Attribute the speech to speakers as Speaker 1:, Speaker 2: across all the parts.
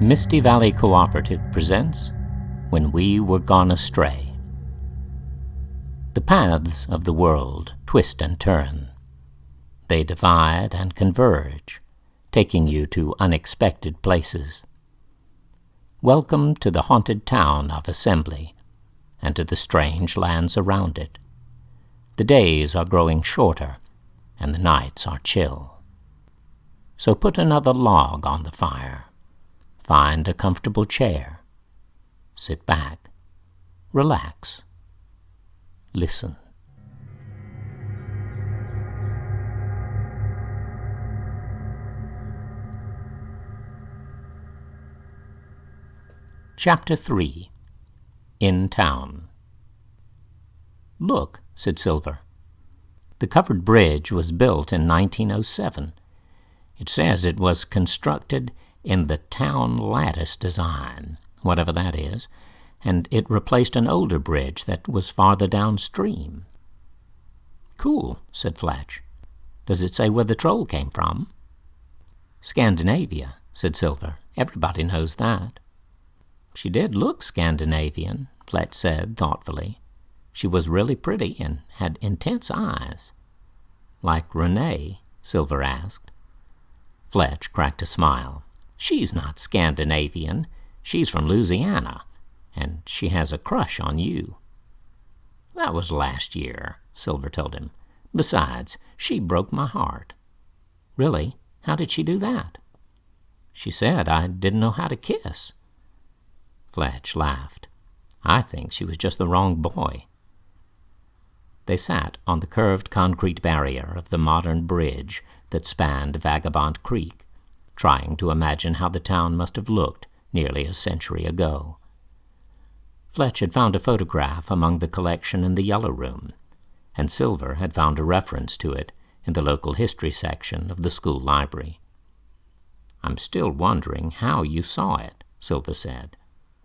Speaker 1: Misty Valley Cooperative presents When We Were Gone Astray. The paths of the world twist and turn. They divide and converge, taking you to unexpected places. Welcome to the haunted town of Assembly, and to the strange lands around it. The days are growing shorter, and the nights are chill. So put another log on the fire. Find a comfortable chair. Sit back. Relax. Listen. Chapter 3. In Town. "Look," said Silver. "The covered bridge was built in 1907. It says it was constructed in the town lattice design, whatever that is, and it replaced an older bridge that was farther downstream." "Cool," said Fletch. "Does it say where the troll came from?" "Scandinavia," said Silver. "Everybody knows that." "She did look Scandinavian," Fletch said thoughtfully. "She was really pretty and had intense eyes." "Like Renee?" Silver asked. Fletch cracked a smile. "She's not Scandinavian. She's from Louisiana, and she has a crush on you." "That was last year," Silver told him. "Besides, she broke my heart." "Really? How did she do that?" "She said I didn't know how to kiss." Fletch laughed. "I think she was just the wrong boy." They sat on the curved concrete barrier of the modern bridge that spanned Vagabond Creek, trying to imagine how the town must have looked nearly a century ago. Fletch had found a photograph among the collection in the Yellow Room, and Silver had found a reference to it in the local history section of the school library. "I'm still wondering how you saw it," Silver said.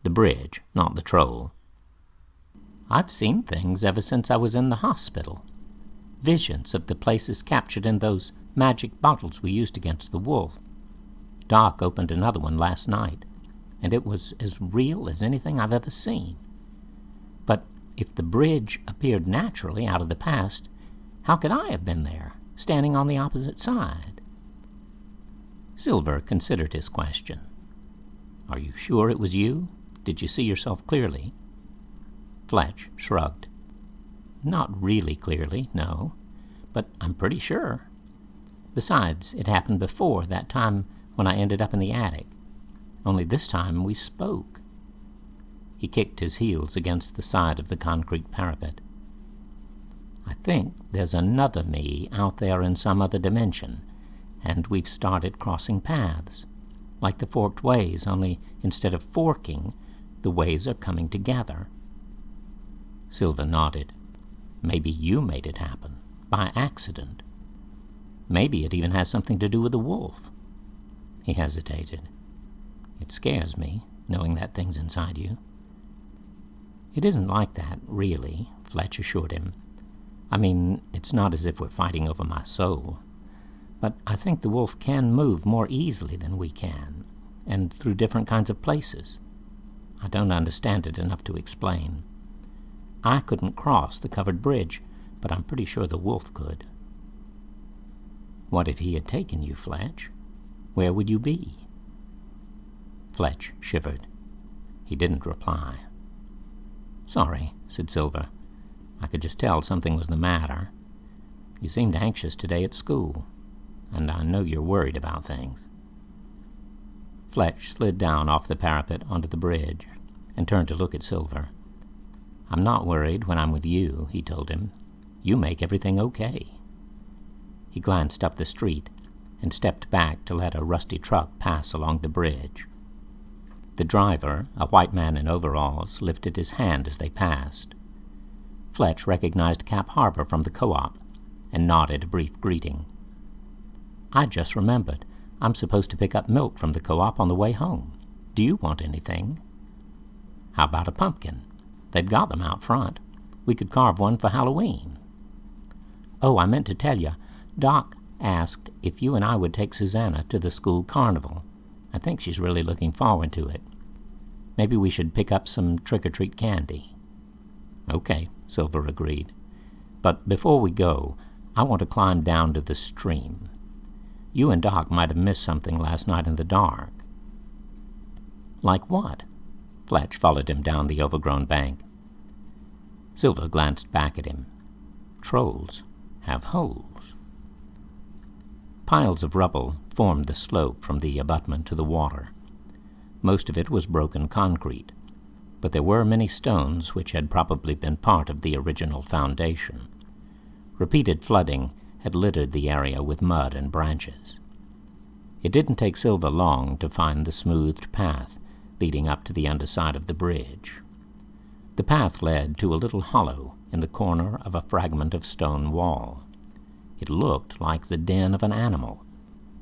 Speaker 1: "The bridge, not the troll." "I've seen things ever since I was in the hospital. Visions of the places captured in those magic bottles we used against the wolf. Doc opened another one last night, and it was as real as anything I've ever seen. But if the bridge appeared naturally out of the past, how could I have been there, standing on the opposite side?" Silver considered his question. "Are you sure it was you? Did you see yourself clearly?" Fletch shrugged. "Not really clearly, no, but I'm pretty sure. Besides, it happened before that time when I ended up in the attic. Only this time we spoke." He kicked his heels against the side of the concrete parapet. "I think there's another me out there in some other dimension, and we've started crossing paths. Like the forked ways, only instead of forking, the ways are coming together." Silver nodded. "Maybe you made it happen, by accident. Maybe it even has something to do with the wolf." He hesitated. "It scares me, knowing that thing's inside you." "It isn't like that, really," Fletch assured him. "I mean, it's not as if we're fighting over my soul. But I think the wolf can move more easily than we can, and through different kinds of places. I don't understand it enough to explain. I couldn't cross the covered bridge, but I'm pretty sure the wolf could." "What if he had taken you, Fletch? Where would you be?" Fletch shivered. He didn't reply. "Sorry," said Silver. "I could just tell something was the matter. You seemed anxious today at school, and I know you're worried about things." Fletch slid down off the parapet onto the bridge and turned to look at Silver. "I'm not worried when I'm with you," he told him. "You make everything okay." He glanced up the street and stepped back to let a rusty truck pass along the bridge. The driver, a white man in overalls, lifted his hand as they passed. Fletch recognized Cap Harbor from the co-op and nodded a brief greeting. "I just remembered. I'm supposed to pick up milk from the co-op on the way home. Do you want anything?" "How about a pumpkin? They've got them out front. We could carve one for Halloween." "Oh, I meant to tell you. Doc asked if you and I would take Susanna to the school carnival. I think she's really looking forward to it. Maybe we should pick up some trick-or-treat candy." "Okay," Silver agreed. "But before we go, I want to climb down to the stream. You and Doc might have missed something last night in the dark." "Like what?" Fletch followed him down the overgrown bank. Silver glanced back at him. "Trolls have holes." Piles of rubble formed the slope from the abutment to the water. Most of it was broken concrete, but there were many stones which had probably been part of the original foundation. Repeated flooding had littered the area with mud and branches. It didn't take Silver long to find the smoothed path leading up to the underside of the bridge. The path led to a little hollow in the corner of a fragment of stone wall. It looked like the den of an animal,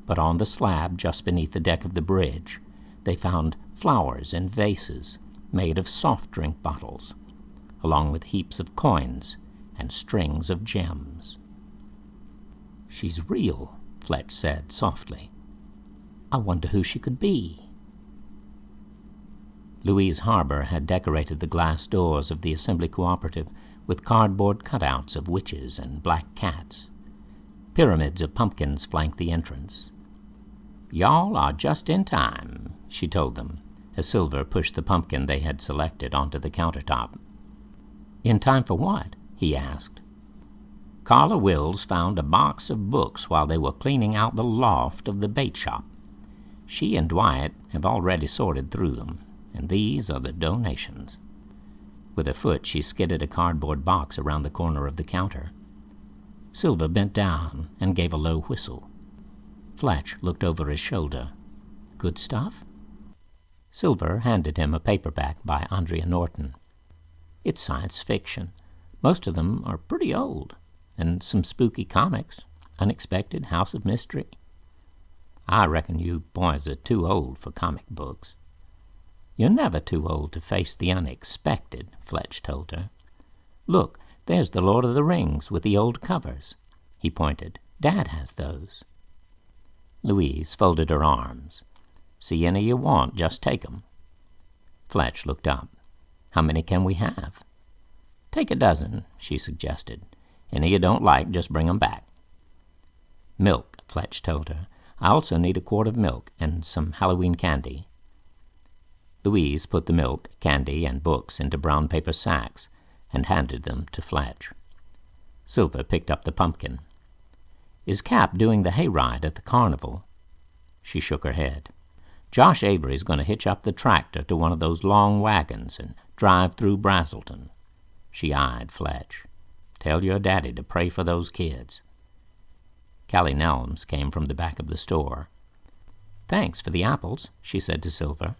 Speaker 1: but on the slab just beneath the deck of the bridge, they found flowers in vases made of soft drink bottles, along with heaps of coins and strings of gems. "She's real," Fletch said softly. "I wonder who she could be." Louise Harbor had decorated the glass doors of the Assembly Cooperative with cardboard cutouts of witches and black cats. Pyramids of pumpkins flanked the entrance. "Y'all are just in time," she told them, as Silver pushed the pumpkin they had selected onto the countertop. "In time for what?" he asked. "Carla Wills found a box of books while they were cleaning out the loft of the bait shop. She and Dwight have already sorted through them, and these are the donations." With her foot, she skidded a cardboard box around the corner of the counter. Silver bent down and gave a low whistle. Fletch looked over his shoulder. "Good stuff?" Silver handed him a paperback by Andrea Norton. "It's science fiction. Most of them are pretty old. And some spooky comics. Unexpected, House of Mystery." "I reckon you boys are too old for comic books." "You're never too old to face the unexpected," Fletch told her. "Look, there's the Lord of the Rings with the old covers." He pointed. "Dad has those." Louise folded her arms. "See any you want, just take 'em." Fletch looked up. "How many can we have?" "Take a dozen," she suggested. "Any you don't like, just bring 'em back." "Milk," Fletch told her. "I also need a quart of milk and some Halloween candy." Louise put the milk, candy, and books into brown paper sacks and handed them to Fletch. Silver picked up the pumpkin. "Is Cap doing the hayride at the carnival?" She shook her head. "Josh Avery's going to hitch up the tractor to one of those long wagons and drive through Brazelton." She eyed Fletch. "Tell your daddy to pray for those kids." Callie Nelms came from the back of the store. "Thanks for the apples," she said to Silver.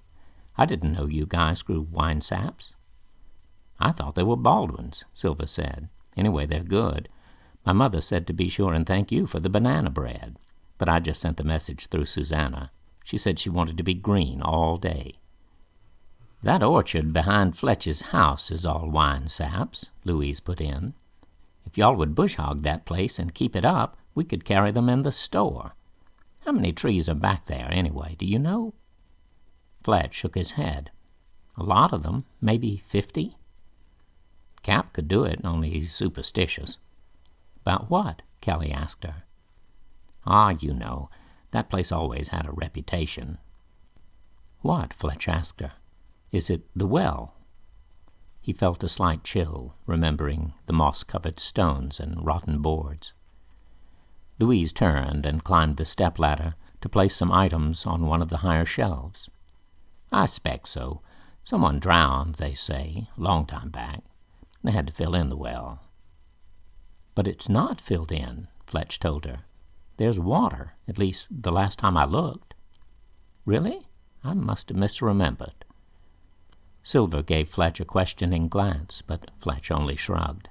Speaker 1: "I didn't know you guys grew wine saps." "I thought they were Baldwins," Silver said. "Anyway, they're good. My mother said to be sure and thank you for the banana bread, but I just sent the message through Susanna. She said she wanted to be green all day." "That orchard behind Fletch's house is all wine saps," Louise put in. "If y'all would bush hog that place and keep it up, we could carry them in the store. How many trees are back there, anyway, do you know?" Fletch shook his head. "A lot of them, maybe 50. "Cap could do it, only he's superstitious." "About what?" Callie asked her. "Ah, you know, that place always had a reputation." "What?" Fletch asked her. "Is it the well?" He felt a slight chill, remembering the moss-covered stones and rotten boards. Louise turned and climbed the stepladder to place some items on one of the higher shelves. "I expect so. Someone drowned, they say, a long time back. They had to fill in the well." "But it's not filled in," Fletch told her. "There's water, at least the last time I looked." "Really? I must have misremembered." Silver gave Fletch a questioning glance, but Fletch only shrugged.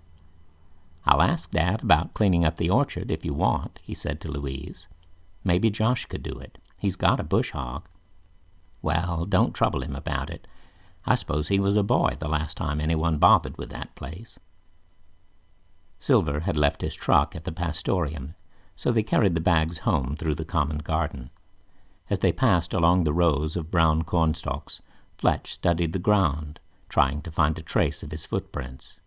Speaker 1: "I'll ask Dad about cleaning up the orchard if you want," he said to Louise. "Maybe Josh could do it. He's got a bush hog." "Well, don't trouble him about it. I suppose he was a boy the last time anyone bothered with that place." Silver had left his truck at the pastorium, so they carried the bags home through the common garden. As they passed along the rows of brown cornstalks, Fletch studied the ground, trying to find a trace of his footprints.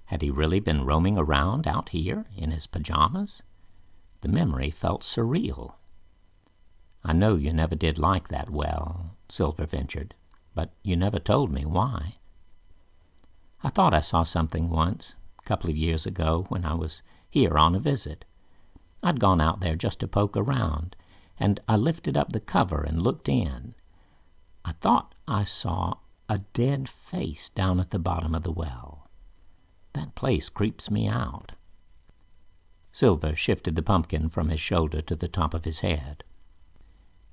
Speaker 1: Had he really been roaming around out here in his pajamas? The memory felt surreal. "I know you never did like that well," Silver ventured, "but you never told me why." "I thought I saw something once, a couple of years ago when I was here on a visit. I'd gone out there just to poke around, and I lifted up the cover and looked in. I thought I saw a dead face down at the bottom of the well. That place creeps me out." Silver shifted the pumpkin from his shoulder to the top of his head.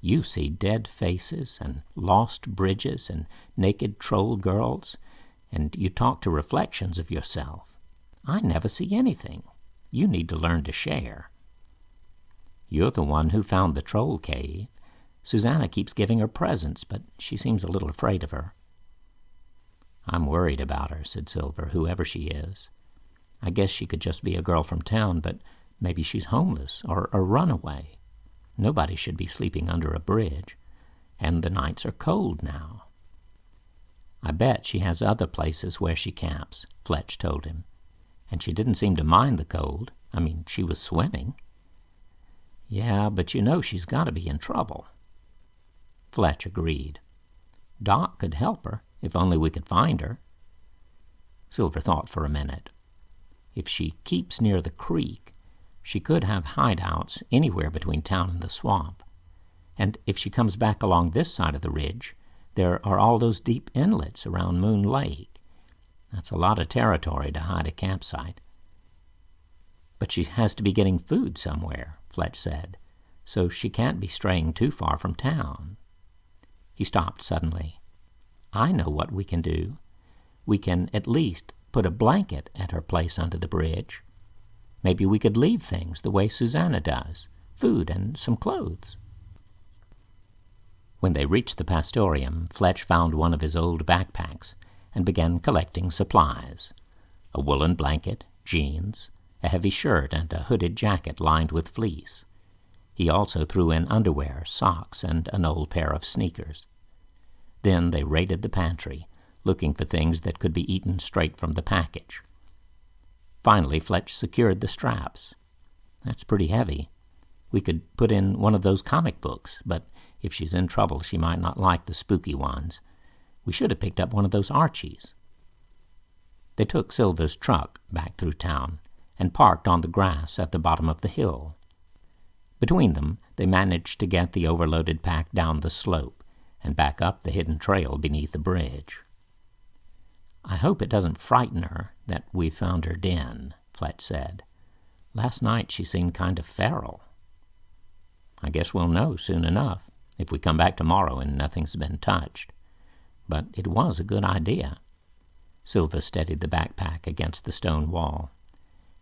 Speaker 1: "You see dead faces and lost bridges and naked troll girls, and you talk to reflections of yourself. I never see anything. You need to learn to share." "You're the one who found the troll cave. Susanna keeps giving her presents, but she seems a little afraid of her." "I'm worried about her," said Silver, "whoever she is. I guess she could just be a girl from town, but maybe she's homeless or a runaway. Nobody should be sleeping under a bridge, and the nights are cold now." "I bet she has other places where she camps," Fletch told him. "And she didn't seem to mind the cold. I mean, she was swimming." "Yeah, but you know she's got to be in trouble." Fletch agreed. "Doc could help her, if only we could find her." Silver thought for a minute. If she keeps near the creek, she could have hideouts anywhere between town and the swamp. And if she comes back along this side of the ridge, there are all those deep inlets around Moon Lake. That's a lot of territory to hide a campsite. "But she has to be getting food somewhere," Fletch said, "so she can't be straying too far from town." He stopped suddenly. "I know what we can do. We can at least put a blanket at her place under the bridge. Maybe we could leave things the way Susanna does, food and some clothes." When they reached the pastorium, Fletch found one of his old backpacks and began collecting supplies: a woolen blanket, jeans, a heavy shirt, and a hooded jacket lined with fleece. He also threw in underwear, socks, and an old pair of sneakers. Then they raided the pantry, looking for things that could be eaten straight from the package. Finally, Fletch secured the straps. "That's pretty heavy. We could put in one of those comic books, but if she's in trouble, she might not like the spooky ones. We should have picked up one of those Archies." They took Silver's truck back through town and parked on the grass at the bottom of the hill. Between them, they managed to get the overloaded pack down the slope and back up the hidden trail beneath the bridge. "I hope it doesn't frighten her that we found her den," Fletch said. "Last night she seemed kind of feral." "I guess we'll know soon enough, if we come back tomorrow and nothing's been touched. But it was a good idea." Silver steadied the backpack against the stone wall.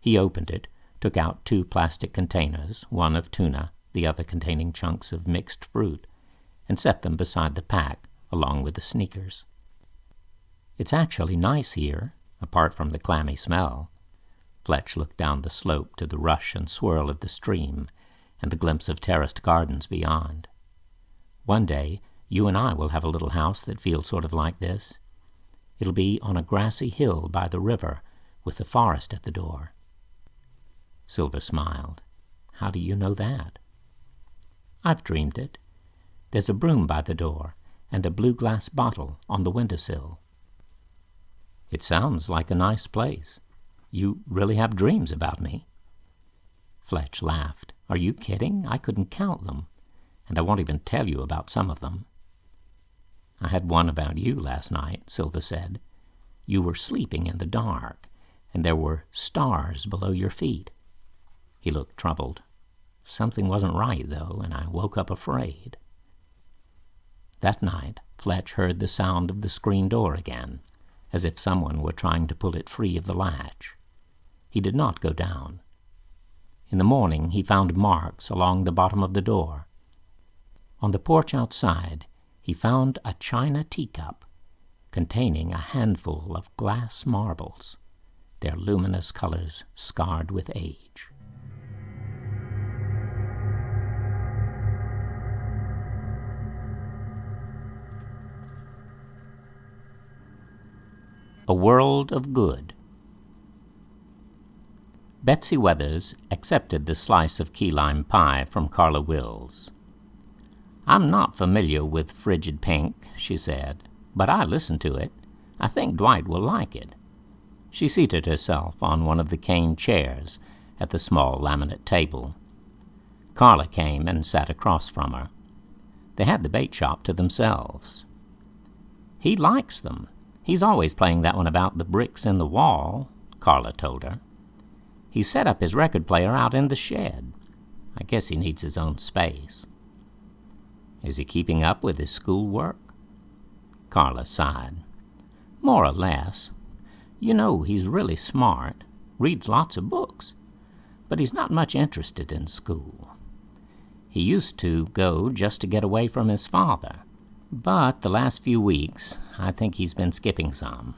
Speaker 1: He opened it, took out 2 plastic containers, one of tuna, the other containing chunks of mixed fruit, and set them beside the pack, along with the sneakers. "It's actually nice here, apart from the clammy smell." Fletch looked down the slope to the rush and swirl of the stream and the glimpse of terraced gardens beyond. "One day, you and I will have a little house that feels sort of like this. It'll be on a grassy hill by the river with the forest at the door." Silver smiled. "How do you know that?" "I've dreamed it. There's a broom by the door and a blue glass bottle on the windowsill." "It sounds like a nice place. You really have dreams about me?" Fletch laughed. "Are you kidding? I couldn't count them, and I won't even tell you about some of them." "I had one about you last night," Silver said. "You were sleeping in the dark, and there were stars below your feet." He looked troubled. "Something wasn't right, though, and I woke up afraid." That night, Fletch heard the sound of the screen door again, as if someone were trying to pull it free of the latch. He did not go down. In the morning, he found marks along the bottom of the door. On the porch outside, he found a china teacup containing a handful of glass marbles, their luminous colors scarred with age. A World of Good. Betsy Weathers accepted the slice of key lime pie from Carla Wills. "I'm not familiar with Frigid Pink," she said, "but I listened to it. I think Dwight will like it." She seated herself on one of the cane chairs at the small laminate table. Carla came and sat across from her. They had the bait shop to themselves. "He likes them. He's always playing that one about the bricks in the wall," Carla told her. "He set up his record player out in the shed. I guess he needs his own space." "Is he keeping up with his schoolwork?" Carla sighed. "More or less. You know, he's really smart, reads lots of books, but he's not much interested in school. He used to go just to get away from his father, but the last few weeks I think he's been skipping some.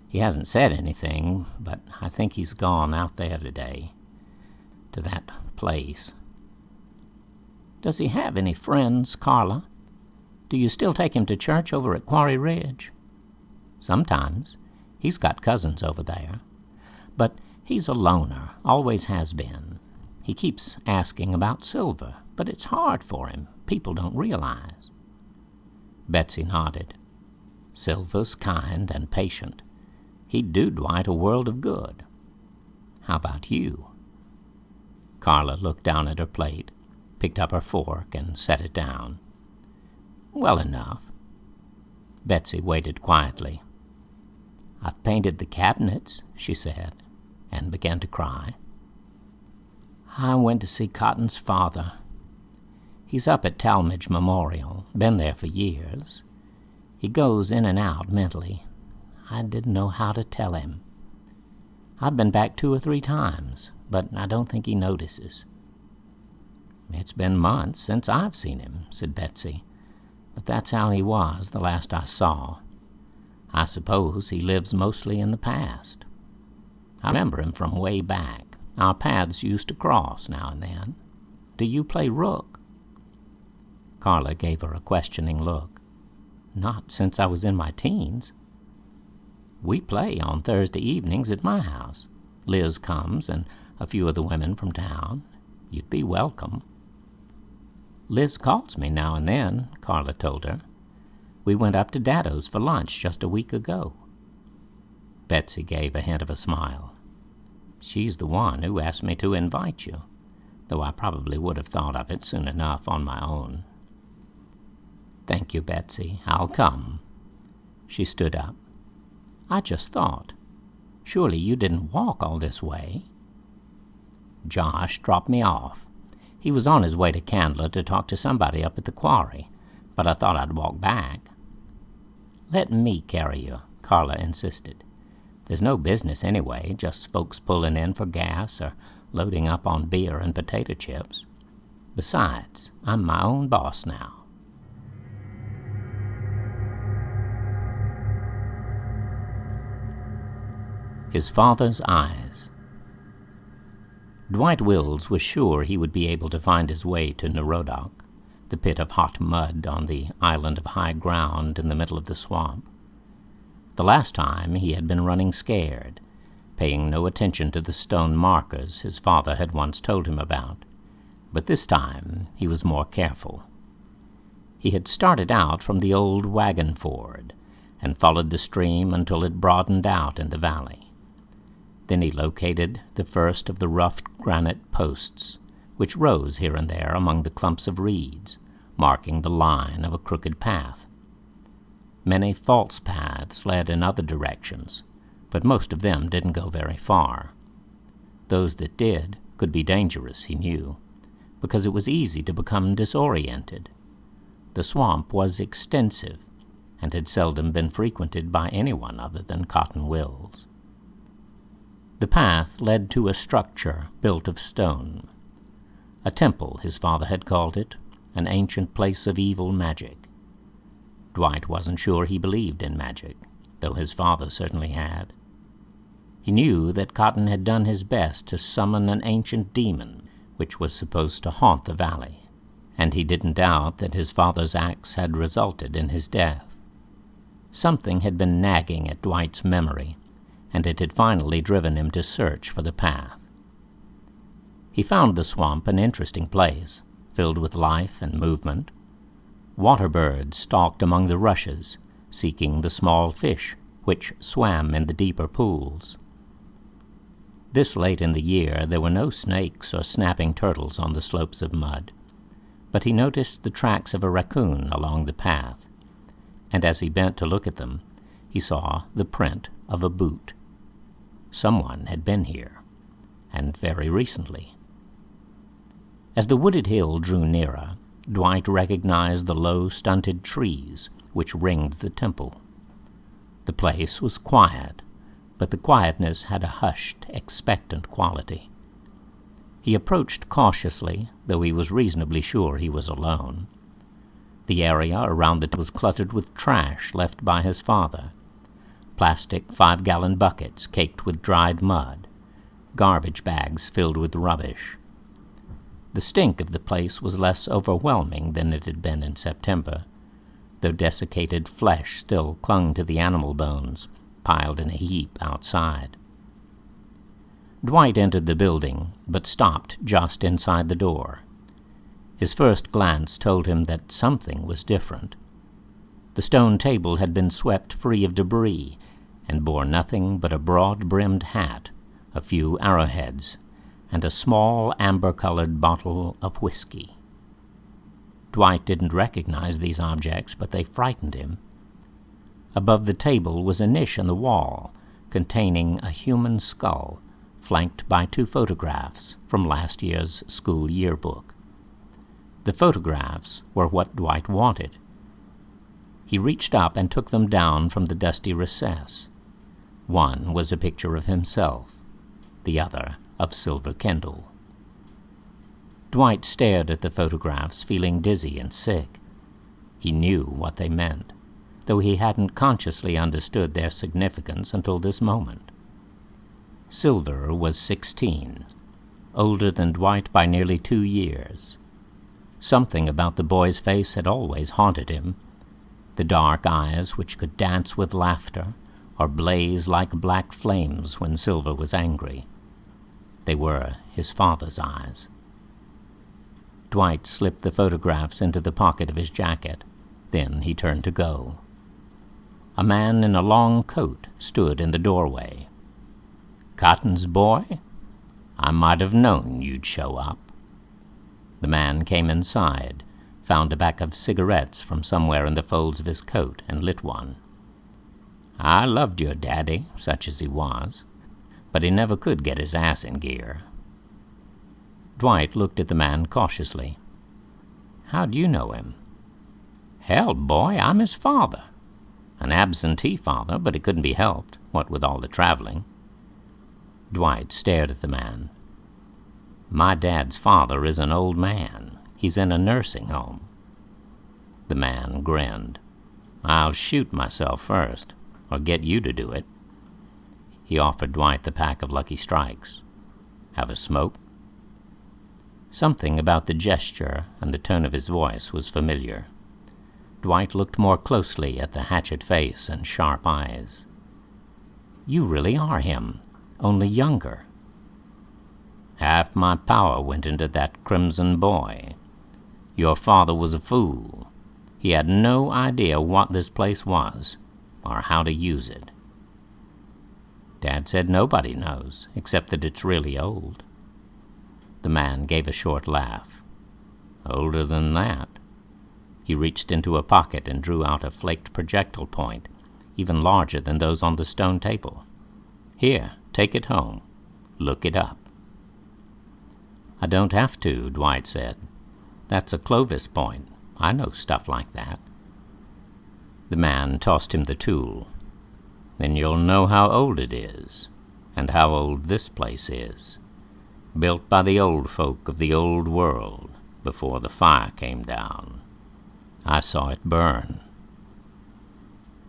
Speaker 1: He hasn't said anything, but I think he's gone out there today, to that place." "Does he have any friends, Carla? Do you still take him to church over at Quarry Ridge?" "Sometimes. He's got cousins over there. But he's a loner, always has been. He keeps asking about Silver, but it's hard for him. People don't realize." Betsy nodded. "Silver's kind and patient. He'd do Dwight a world of good. How about you?" Carla looked down at her plate, picked up her fork, and set it down. "Well enough." Betsy waited quietly. "I've painted the cabinets," she said, and began to cry. "I went to see Cotton's father. He's up at Talmadge Memorial, been there for years. He goes in and out mentally. I didn't know how to tell him. I've been back 2 or 3 times, but I don't think he notices." "It's been months since I've seen him," said Betsy, "but that's how he was the last I saw. I suppose he lives mostly in the past. I remember him from way back. Our paths used to cross now and then. Do you play rook?" Carla gave her a questioning look. "Not since I was in my teens." "We play on Thursday evenings at my house. Liz comes and a few of the women from town. You'd be welcome." "Liz calls me now and then," Carla told her. "We went up to Daddo's for lunch just a week ago." Betsy gave a hint of a smile. "She's the one who asked me to invite you, though I probably would have thought of it soon enough on my own." "Thank you, Betsy. I'll come." She stood up. "I just thought, surely you didn't walk all this way?" "Josh dropped me off. He was on his way to Candler to talk to somebody up at the quarry, but I thought I'd walk back." "Let me carry you," Carla insisted. "There's no business anyway, just folks pulling in for gas or loading up on beer and potato chips. Besides, I'm my own boss now." His Father's Eyes. Dwight Wills was sure he would be able to find his way to Narodoc, the pit of hot mud on the island of high ground in the middle of the swamp. The last time he had been running scared, paying no attention to the stone markers his father had once told him about, but this time he was more careful. He had started out from the old wagon ford and followed the stream until it broadened out in the valley. Then he located the first of the rough granite posts, which rose here and there among the clumps of reeds, marking the line of a crooked path. Many false paths led in other directions, but most of them didn't go very far. Those that did could be dangerous, he knew, because it was easy to become disoriented. The swamp was extensive and had seldom been frequented by anyone other than Cotton Wills. The path led to a structure built of stone. A temple, his father had called it, an ancient place of evil magic. Dwight wasn't sure he believed in magic, though his father certainly had. He knew that Cotton had done his best to summon an ancient demon, which was supposed to haunt the valley, and he didn't doubt that his father's acts had resulted in his death. Something had been nagging at Dwight's memory, and it had finally driven him to search for the path. He found the swamp an interesting place, filled with life and movement. Water birds stalked among the rushes, seeking the small fish which swam in the deeper pools. This late in the year there were no snakes or snapping turtles on the slopes of mud, but he noticed the tracks of a raccoon along the path, and as he bent to look at them, he saw the print of a boot. Someone had been here, and very recently. As the wooded hill drew nearer, Dwight recognized the low, stunted trees which ringed the temple. The place was quiet, but the quietness had a hushed, expectant quality. He approached cautiously, though he was reasonably sure he was alone. The area around it was cluttered with trash left by his father. Plastic 5-gallon buckets caked with dried mud, garbage bags filled with rubbish. The stink of the place was less overwhelming than it had been in September, though desiccated flesh still clung to the animal bones piled in a heap outside. Dwight entered the building, but stopped just inside the door. His first glance told him that something was different. The stone table had been swept free of debris and bore nothing but a broad-brimmed hat, a few arrowheads, and a small amber-colored bottle of whiskey. Dwight didn't recognize these objects, but they frightened him. Above the table was a niche in the wall containing a human skull, flanked by 2 photographs from last year's school yearbook. The photographs were what Dwight wanted. He reached up and took them down from the dusty recess. One was a picture of himself, the other of Silver Kendall. Dwight stared at the photographs, feeling dizzy and sick. He knew what they meant, though he hadn't consciously understood their significance until this moment. Silver was 16, older than Dwight by nearly 2 years. Something about the boy's face had always haunted him. The dark eyes which could dance with laughter or blaze like black flames when Silver was angry. They were his father's eyes. Dwight slipped the photographs into the pocket of his jacket. Then he turned to go. A man in a long coat stood in the doorway. "Cotton's boy? I might have known you'd show up." The man came inside, found a pack of cigarettes from somewhere in the folds of his coat, and lit one. "I loved your daddy, such as he was, but he never could get his ass in gear." Dwight looked at the man cautiously. "How'd you know him?" "Hell, boy, I'm his father. An absentee father, but it couldn't be helped, what with all the traveling." Dwight stared at the man. "My dad's father is an old man. He's in a nursing home." The man grinned. "I'll shoot myself first, or get you to do it." He offered Dwight the pack of Lucky Strikes. "Have a smoke?" Something about the gesture and the tone of his voice was familiar. Dwight looked more closely at the hatchet face and sharp eyes. "You really are him, only younger." "Half my power went into that crimson boy. Your father was a fool. He had no idea what this place was, or how to use it." "Dad said nobody knows, except that it's really old." The man gave a short laugh. "Older than that." He reached into a pocket and drew out a flaked projectile point, even larger than those on the stone table. "Here, take it home. Look it up." "I don't have to," Dwight said. "That's a Clovis point. I know stuff like that." The man tossed him the tool. "Then you'll know how old it is, and how old this place is. Built by the old folk of the old world before the fire came down. I saw it burn."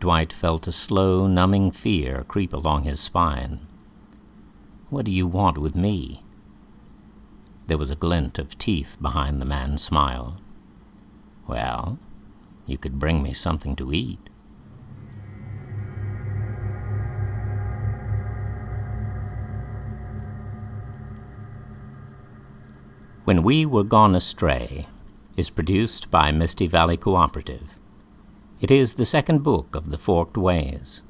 Speaker 1: Dwight felt a slow, numbing fear creep along his spine. "What do you want with me?" There was a glint of teeth behind the man's smile. "Well, you could bring me something to eat." When We Were Gone Astray is produced by Misty Valley Cooperative. It is the second book of The Forked Ways.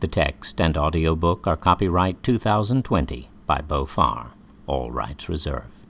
Speaker 1: The text and audiobook are copyright 2020 by Beau Farr, all rights reserved.